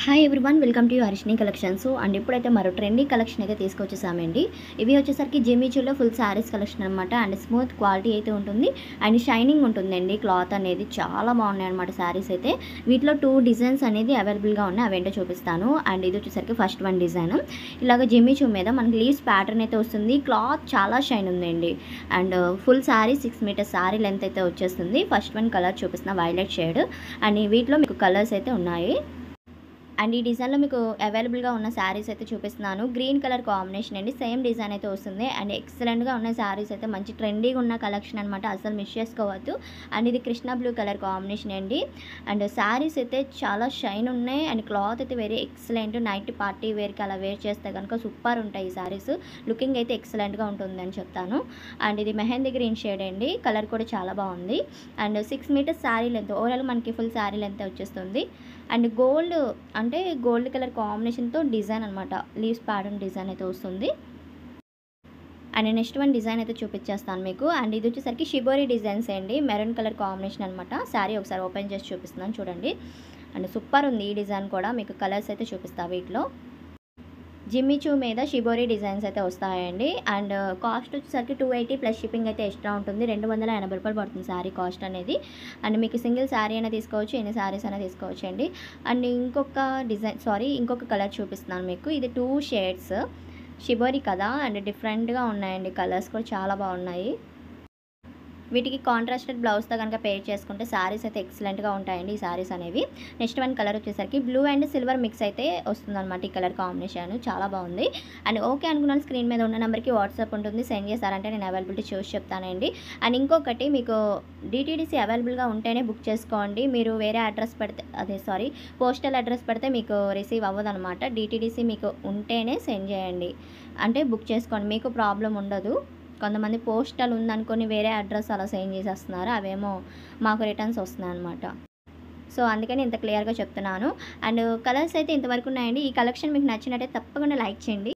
Hi everyone, welcome to Harshini collections. And ఇప్పుడైతే మరో trendy collection అయితే తీసుకొచ్చేసామండి. ఇవి వచ్చేసరికి జిమ్మిచూలో ఫుల్ శారీస్ కలెక్షన్ అనమాట. అండ్ స్మూత్ క్వాలిటీ అయితే ఉంటుంది అండ్ షైనింగ్ ఉంటుందండి. క్లాత్ అనేది చాలా బాగున్నాయి అనమాట శారీస్ అయితే. వీటిలో 2 డిజైన్స్ అనేది అవైలబుల్గా ఉన్నాయి, అవేంటో చూపిస్తాను. అండ్ ఇది వచ్చేసరికి ఫస్ట్ వన్ డిజైన్. ఇలాగ జిమ్మిచూ మీద మనకి లీవ్స్ ప్యాటర్న్ అయితే వస్తుంది. క్లాత్ చాలా షైన్ ఉందండి. And full sari 6 metres sari length అయితే వచ్చేస్తుంది. ఫస్ట్ వన్ కలర్ చూపిస్తున్న వైలెట్ షేడ్. అండ్ వీటిలో మీకు కలర్స్ అయితే ఉన్నాయి. అండ్ ఈ డిజైన్లో మీకు అవైలబుల్గా ఉన్న శారీస్ అయితే చూపిస్తున్నాను. గ్రీన్ కలర్ కాంబినేషన్ అండి, సేమ్ డిజైన్ అయితే వస్తుంది. అండ్ ఎక్సలెంట్గా ఉన్న శారీస్ అయితే, మంచి ట్రెండీగా ఉన్న కలెక్షన్ అనమాట, అసలు మిస్ చేసుకోవద్దు. అండ్ ఇది కృష్ణ బ్లూ కలర్ కాంబినేషన్ అండి. అండ్ శారీస్ అయితే చాలా షైన్ ఉన్నాయి. అండ్ క్లాత్ అయితే వెరీ ఎక్సలెంట్. నైట్ పార్టీ వేర్కి అలా వేర్ చేస్తే కనుక సూపర్ ఉంటాయి ఈ శారీస్. లుకింగ్ అయితే ఎక్సలెంట్గా ఉంటుంది అని చెప్తాను. అండ్ ఇది మెహందీ గ్రీన్ షేడ్ అండి, కలర్ కూడా చాలా బాగుంది. And 6 metres sari length, overall మనకి ఫుల్ శారీ లెంత్ వచ్చేస్తుంది. అండ్ గోల్డ్ కలర్ కాంబినేషన్తో డిజైన్ అనమాట, లీవ్స్ ప్యాటర్న్ డిజైన్ అయితే వస్తుంది. అండ్ నెక్స్ట్ వన్ డిజైన్ అయితే చూపించేస్తాను మీకు. అండ్ ఇది వచ్చేసరికి షిబోరి డిజైన్స్ అండి, మెరూన్ కలర్ కాంబినేషన్ అనమాట. శారీ ఒకసారి ఓపెన్ చేసి చూపిస్తున్నాను చూడండి. అండ్ సూపర్ ఉంది ఈ డిజైన్ కూడా. మీకు కలర్స్ అయితే చూపిస్తా వీటిలో. జిమ్మిచూ మీద షిబోరి డిజైన్స్ అయితే వస్తాయండి. అండ్ కాస్ట్ వచ్చేసరికి 280 ప్లస్ షిప్పింగ్ అయితే ఎక్స్ట్రా ఉంటుంది. 280 రూపాయలు పడుతుంది శారీ కాస్ట్ అనేది. అండ్ మీకు సింగిల్ శారీ అయినా తీసుకోవచ్చు, ఎన్ని శారీస్ అయినా తీసుకోవచ్చు అండి. అండ్ ఇంకొక కలర్ చూపిస్తున్నాను మీకు. ఇది 2 షేడ్స్ షిబోరి కదా, అండ్ డిఫరెంట్గా ఉన్నాయండి. కలర్స్ కూడా చాలా బాగున్నాయి. వీటికి కాంట్రాస్టెడ్ బ్లౌజ్తో కనుక పేర్ చేసుకుంటే శారీస్ అయితే ఎక్సలెంట్గా ఉంటాయండి ఈ శారీస్ అనేవి. నెక్స్ట్ వన్ కలర్ వచ్చేసరికి బ్లూ అండ్ సిల్వర్ మిక్స్ అయితే వస్తుందన్నమాట. ఈ కలర్ కాంబినేషన్ చాలా బాగుంది. అండ్ ఓకే అనుకున్నాను, స్క్రీన్ మీద ఉన్న నెంబర్కి వాట్సాప్ ఉంటుంది, సెండ్ చేస్తారంటే నేను అవైలబిలిటీ చూసి చెప్తానండి. అండ్ ఇంకొకటి, మీకు డిటీడీసీ అవైలబుల్గా ఉంటేనే బుక్ చేసుకోండి. మీరు వేరే అడ్రస్ పెడితే పోస్టల్ అడ్రస్ పెడితే మీకు రిసీవ్ అవ్వదు అనమాట. డిటీడీసీ మీకు ఉంటేనే సెండ్ చేయండి, అంటే బుక్ చేసుకోండి, మీకు ప్రాబ్లం ఉండదు. కొంతమంది పోస్టల్ ఉందనుకొని వేరే అడ్రస్ అలా సెండ్ చేసేస్తున్నారు, అవేమో మాకు రిటర్న్స్ వస్తున్నాయి అనమాట. సో అందుకని ఇంత క్లియర్గా చెప్తున్నాను. అండ్ కలర్స్ అయితే ఇంతవరకు ఉన్నాయండి. ఈ కలెక్షన్ మీకు నచ్చినట్టయితే తప్పకుండా లైక్ చేయండి.